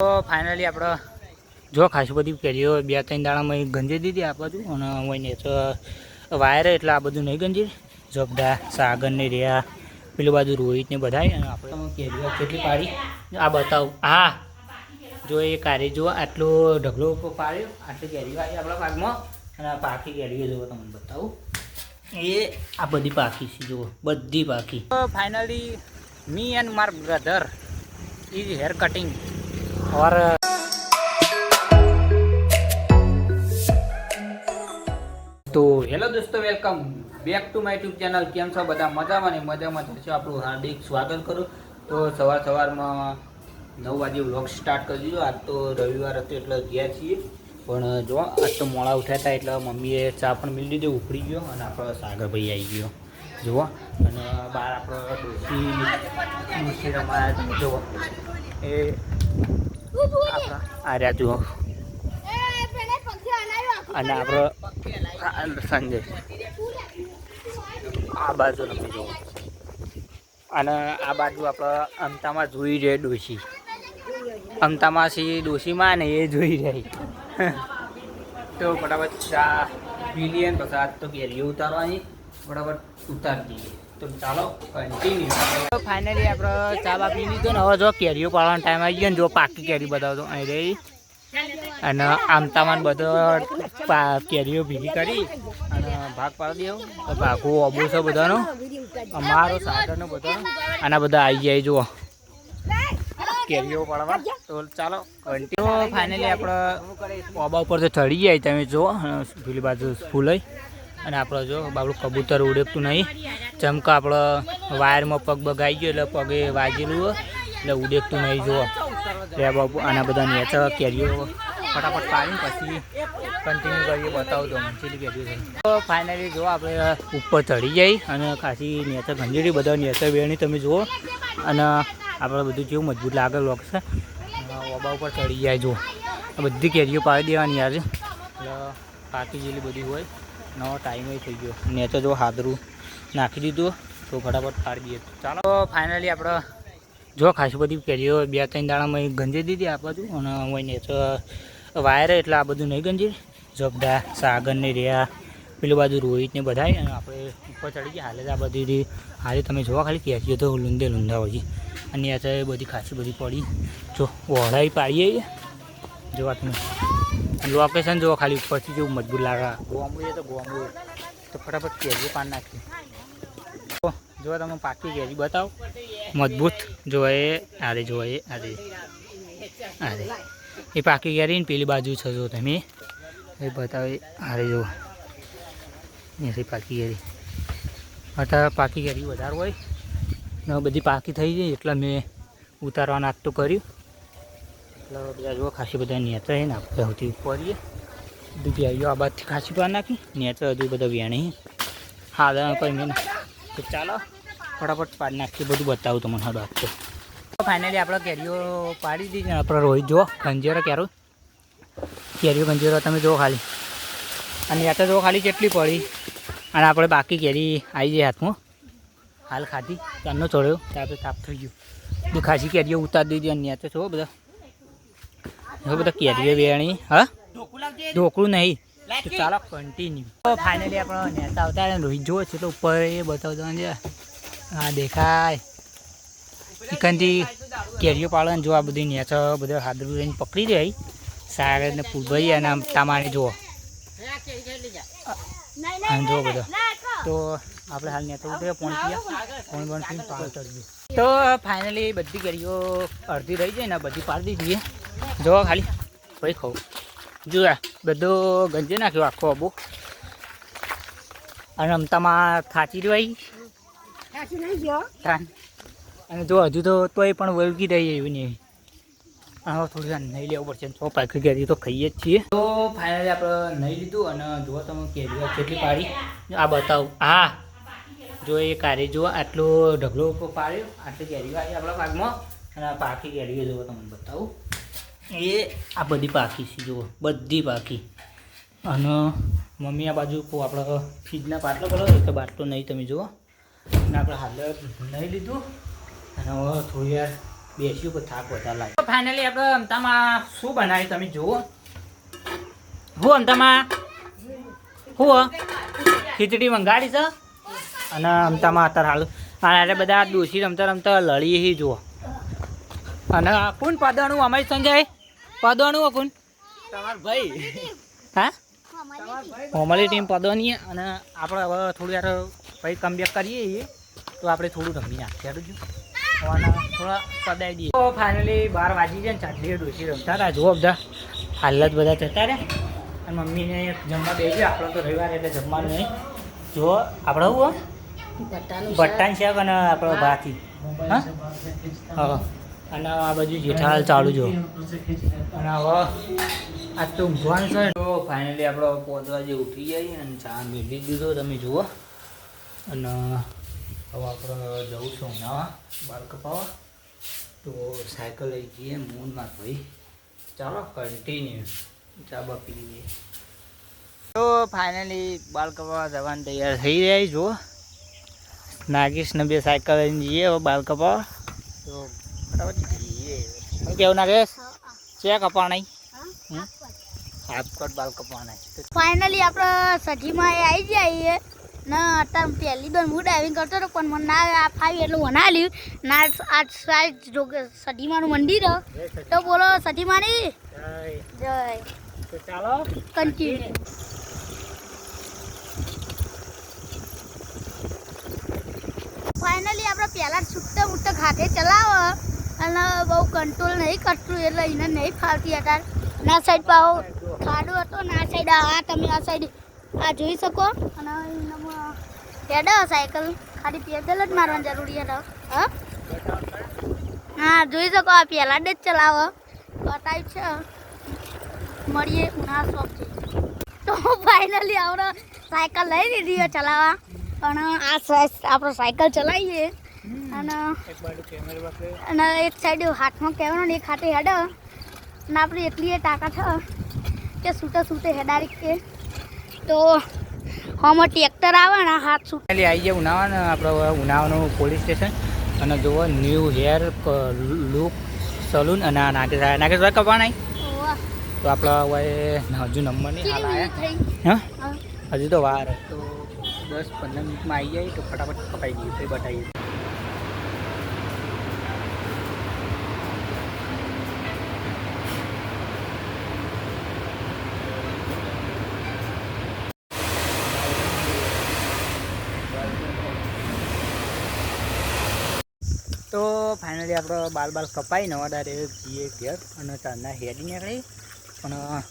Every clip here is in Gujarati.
તો ફાઇનલી આપણે જો ખાસી બધી કેરીઓ 2-3 દાડામાં ગંજી દીધી આ બાજુ અને હોય તો વાયર એટલે આ બધું નહીં ગંજી જબદા સાગર ને રહ્યા પેલું બાજુ રોહિત ને બધાય અને આપણે કેરીઓ કેટલી પાડી આ બતાવું હા જો એ કારી જો આટલો ઢગલો પાડ્યો આટલી કેરીઓ આવી આપણા ભાગમાં અને પાકી કેરીઓ જુઓ તમને બતાવું એ આ બધી પાકી છે જુઓ બધી પાકી finally me and my brother is hair cutting और तो हेलो दोस्तों welcome back to my YouTube channel केम छो बधा मजामां ने मजामां छो आपणुं हार्दिक स्वागत करूं। तो सवार सवारमां 9 वागे व्लॉग स्टार्ट कर दीधो। आज तो रविवार हतो એટલે ગયા છીએ પણ જો આજ તો મોડા ઉઠ્યા હતા એટલે મમ્મીએ ચા પણ મિલી દીધો ઉખડી ગયો અને આપણો સાગર ભાઈ આવી ગયો જુઓ અને બહાર આપણો ડોસી રમાયા તમે જુઓ એ આ રહ્યા જુઓ અને આપણો સંજય આ બાજુ તમે જુઓ અને આ બાજુ આપણે અમતામાં જોઈ રહે ડોસી અમતામાં સી ડોસીમાં ને એ જોઈ રહી તો ફટાફટ ચા પી લઈએ ને પછી આજ તો કેરીઓ ઉતારવાની ફટાફટ ઉતારી દઈએ તો ચાલો કન્ટિન્યુ ફાઇનલી આપણે ચા બા પી લીધો ને હવે જો કેરીઓ પાડવાનો ટાઈમ આવી ગયો ને જો પાકી કેરી બતાવતો અહીં રહી અને આમતામાં બધો કેરીઓ ભેગી કરી અને ભાગ પાડી દેવો તો ભાગો અબુ છે બધાનો અમારો સાગરનો બધાનો આના બધા આવી જાય જુઓ કેરીઓ પાડવા તો ચાલો કન્ટિન્યુ ફાઇનલી આપણે ઓબા ઉપર તો ચડી જાય તમે જુઓ પેલી બાજુ ફૂલાઈ અને આપણે જો બાબડું કબૂતર ઉડેકતું નહીં ચમકા આપણે વાયરમાં પગ બગાઈ ગયો એટલે પગે વાગેલું હોય એટલે ઉડેકતું નહીં જુઓ એટલે બાબુ આના બધા નેચર કેરીઓ ફટાફટ પાડીને પછી કન્ટિન્યુ કરીએ બતાવું તો મંચેલી કેરીઓ છે તો ફાઇનલી જો આપણે ઉપર ચડી જાય અને ખાસી નેચર ગંજેરી બધા નેચર વેણી તમે જુઓ અને આપણે બધું જેવું મજબૂત લાગે લોક છે ઓબા ઉપર ચડી જાય જુઓ બધી કેરીઓ પાડી દેવાની યાર એટલે પાકી જેલી બધી હોય નવો ટાઈમ થઈ ગયો નેચર જો હાદરું નાખી દીધું તો ફટાફટ પાડી દઈએ ચાલો ફાઇનલી આપણે જો ખાસી બધી કેરીઓ 2-3 દાડામાં ગંજી દીધી આ બાજુ અને હોય નેચર વાયર એટલે આ બધું નહીં ગંજી જબદા સાગર ને રહ્યા પેલું બાજુ રોહિત ને બધાય અને આપણે ઉપર ચડી ગયા હાલે જ આ બધી હાલે તમે જોવા ખાલી કેરીઓ તો લૂંદા હોય અને નેચર બધી ખાસી બધી પડી જો વહોડાઈ પાડીએ જોવા તમે લોકેશન જો ખાલી ઉપરથી જેવું મજબૂત લાગે ગોમું તો ગોમું તો ફટાફટ કેરી પાન નાખી તો જો તમે પાકી કેરી બતાવો મજબૂત જોવાય આરે જોવાય આરે આરે એ પાકી કેરી ને પેલી બાજુ છે જો તમે એ બતાવે આરે જો એ પાકી કેરી અત્યારે પાકી કેરી વધારે હોય ને બધી પાકી થઈ જાય એટલે મેં ઉતારવા નાખતું કર્યું એટલે બધા જો ખાસી બધા નેચર છે ને આપણે સૌથી ઉપરીએ બધું કેરીઓ આ બાજથી ખાસી પાર નાખી નેચર હજુ બધા વેણી હા કોઈ મેં તો ચાલો ફટાફટ પાડી નાખીએ બધું બતાવું તમને હાડો આપતો ફાઇનલી આપણે કેરીઓ પાડી દીધી આપણે રોહિત જુઓ ગંજેરો કેરીઓ ગંજેરો તમે જુઓ ખાલી અને નેચર જુઓ ખાલી કેટલી પડી અને આપણે બાકી કેરી આવી જાય હાથમાં હાલ ખાધી ત્યારનો ચડ્યો ત્યાં તાપ થઈ ગયું બધી ખાસી કેરીઓ ઉતારી દીધી અને નેચર જુઓ બધા બધા કેરીઓ વેણી હા ઢોકળું નહીં તો ચાલો કન્ટિન્યુ તો ફાઇનલી આપણો નેતા આવતા ને રોહિત જોવો છે તો ઉપર એ બતાવતો છે હા દેખાય ચિકનથી કેરીઓ પાડવાનું જો આ બધી નેચર બધા હાદરું રહીને પકડી દે સાગર ને ફૂલભાઈ અને તમારે જુઓ જુઓ બધો તો આપણે હાલ નેચર ઉતરે પોણી ચડ્યું તો ફાઇનલી બધી કેરીઓ અડધી રહી જાય ને બધી પાડી દીધી જોવા ખાલી ભાઈ ખાવ જો બધો ગંજે નાખ્યો આખો અબો અને અમતામાં ખાચી રહ્યો અને જો હજુ તો તોય પણ વળગી રહી એવી નહીં હવે થોડી નહીં લેવું પડશે તો પાકી કેરી તો ખાઈએ જ છીએ તો ફાઇનલી આપણે નહીં લીધું અને જુઓ તમે કેરીઓ કેટલી પાડી આ બતાવું હા જો એ કારી જુઓ આટલો ઢગલો પાડ્યો આટલી કેરીઓ આવી આપણા ભાગમાં અને પાકી કેરીઓ જુઓ તમને બતાવું એ આ બધી પાકી છે જુઓ બધી પાકી અને મમ્મી આ બાજુ આપણે ફ્રીજના બાટલો કરો એટલે બાટલો નહીં તમે જુઓ અને આપણે હાલ નહીં લીધું અને હવે થોડી વાર બેસ્યું કે થાક વધારે લાગે. ફાઇનલી આપણે અમતામાં શું બનાવ્યું તમે જુઓ. હું અમતામાં હું ખીચડી મંગાડી છે અને અમતામાં અત્યારે હાલ અને બધા દોશી રમતા રમતા લડી જુઓ. અને કોણ પદવાનું અમારી સંજય પદવાનું કોણ તમાર ભાઈ હા અમારી ટીમ પદવાની અને આપણે હવે થોડું યાર પછી કમબેક કરીએ તો આપણે થોડું રમી નાખીએ અને થોડા પદાઈ દઈએ. તો ફાઇનલી 12 વાગી જાય ને ચાટલી ડોસી રમતા હતા જુઓ બધા હાલત બધા જતા રહ્યા અને મમ્મીને જમવા બેસી. આપણે તો રવિવાર એટલે જમવાનું નહીં જુઓ આપણે શું ભટ્ટાનું શાક અને આપણે ભાથી હા અને આ બાજુ જેઠાલાલ ચાલુ જો અને હવે આજ તો ઊંઘવાનું છે. તો ફાઇનલી આપણે પોદવા જે ઉઠી જાય અને ચા મેળવી દીધો તમે જુઓ અને હવે આપણે જવું છું ઉનાવા બાલ કપાવવા. તો સાયકલ લઈ જઈએ મૂન માં ભાઈ ચાલો કન્ટિન્યુ ચા બા પી લઈએ. તો ફાઇનલી બાલ કપાવવા જવાનું તૈયાર થઈ જાય જુઓ. નાગેશને બે સાયકલ લઈને જઈએ હવે બાલ કપાવવા. તો કેવું નાગેશ છે કપાણા હાથકટ બાલ કપાવાના. ફાઇનલી આપણે સજીમાં આવી જઈએ ને અત્યારે પહેલી વાર હું ડાઇવિંગ કરતો હતો પણ મને ના ફાવી એટલું બનાવ્યું ના આ સાઈડ જો સજીમાનું મંદિર તો બોલો સજીમાની જય. તો ચાલો કન્ટિન્યુ. ફાઇનલી આપણે પહેલાં છૂટતા મૂટતા ખાતે ચલાવો અને બહુ કંટ્રોલ નહીં કરતું એટલે એને નહીં ફાવતી અત્યારે. ના સાઈડ પાહો ખાડો હતો ના સાઈડ આ તમે આ સાઈડ આ જોઈ શકો અને હેડો સાયકલ ખાલી પેડલ જ મારવાની જરૂરી હતો. હા જોઈ શકો આ પહેલાં જ ચલાવો બતાવ્યું છે. મળીએ ઉના શોપથી. તો ફાઇનલી આપણે સાયકલ લઈ લીધી ચલાવવા અને આ આપણે સાયકલ ચલાવીએ અને એક સાઈડ હાથમાં કહેવાનો ને એક હાથે હેડો ને આપણે એટલી એ તાકાત કે સૂટે સૂટે હેડારી કે તો હમણાં ટ્રેક્ટર આવે ને હાથ સૂટ. આવી જાય ઉનાવા ને આપણે ઉનાવાનું પોલીસ સ્ટેશન અને જુઓ ન્યૂ હેર લુક સલૂન અને નાગેશભાઈ કપાણા. તો આપણે હવે હજુ નંબર નહીં હાલ આવ્યા હા હજુ તો વાર તો 10-15 મિનિટમાં આવી જાય તો ફટાફટ કપાઈ દઈએ પછી બતાવીએ. તો ફાઇનલી આપણે બાલ કપાઈ નવા ડાયરેક્ટ જઈએ ઘેર અને ચારના હેડી નીકળી પણ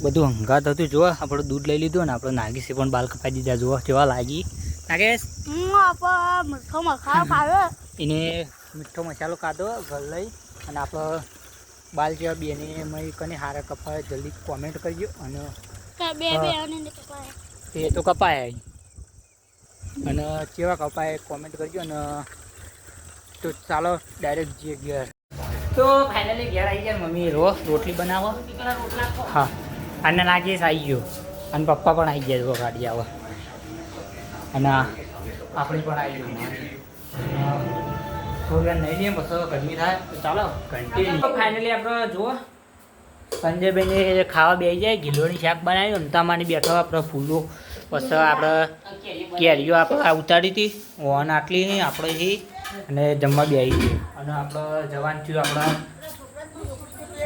બધું હંગાત હતું જુઓ. આપણે દૂધ લઈ લીધું અને આપણે નાગેશે પણ બાલ કપાઈ દીધા જુઓ કેવા લાગી નાગેશ. એને મીઠો મસાલો ખાધો ઘર લઈ અને આપણે બાલ જેવા બેને મય કને હારા કપાય જલ્દી કોમેન્ટ કરજો અને એ તો કપાય અને કેવા કપાય કોમેન્ટ કરજો અને તો ચાલો ડાયરેક્ટ જઈએ ઘેર. તો ફાઇનલી ઘેર આવી ગયા મમ્મી રોટલી બનાવો હા અને નાગેશ આવી ગયો અને પપ્પા પણ આવી ગયા ગાડી આવે અને આપણી પણ આવી ગયું થોડી વાર નહીં લઈએ પછી ગરમી થાય તો ચાલો કન્ટિન્યુ. ફાઇનલી આપણે જુઓ સંજયભાઈને ખાવા બેસી જાય ગીલોની શાક બનાવ્યું અંતામાની બેઠો આપણે ફૂલો પછી આપણે કેરીઓ આપણે ઉતારી હતી ઓન આટલી આપણે અને જમવા બેસી ગઈ અને આપણે જવાનું થયું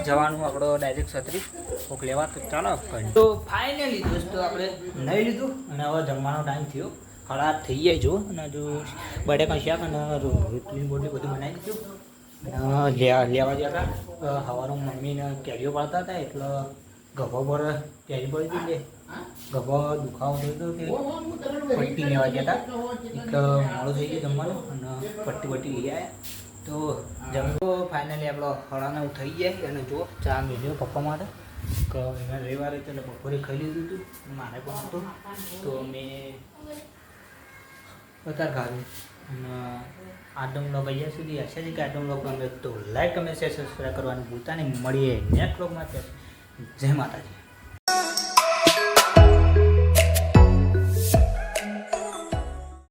જવાનું આપણો ડાયરેક્ટ 36 કોક લેવા તો ચાલો તો ફાઇનલી દોસ્તો આપણે નહીં લીધું અને હવે જમવાનો ટાઈમ થયો ખરાબ થઈ જાય જો અને જો બટેકા શાક અને રોટલી બોટલી બધું બનાવી દીધું અને લેવા ગયા હતા સવારમાં મમ્મીને કેરીઓ પાડતા હતા એટલે ગભા પર કેરી પડી હતી લે ગભા દુખાવો થયો હતો તે પટ્ટી લેવા ગયા હતા એટલે મોડું થઈ ગયું જમવાનું અને પટ્ટી લઈ આવ્યા તો જમતો ફાઇનલી આપણો 9:30 થઈ જાય અને જો ચા મેળ્યો પપ્પા માટે કે એના રવિવારે એટલે બપોરે ખાઈ લીધું હતું મારે પણ હતું તો મેં વધારે ખાધું અને આજનો બ્લોગ અહીંયા સુધી હશે કે આજનો બ્લોગ ગમે તો લાઈક કમેન્ટ શેર સબસ્ક્રાઈબ કરવાનું ભૂલતા નહીં. મળીએ નેક્સ્ટ બ્લોગમાં. જય માતાજી.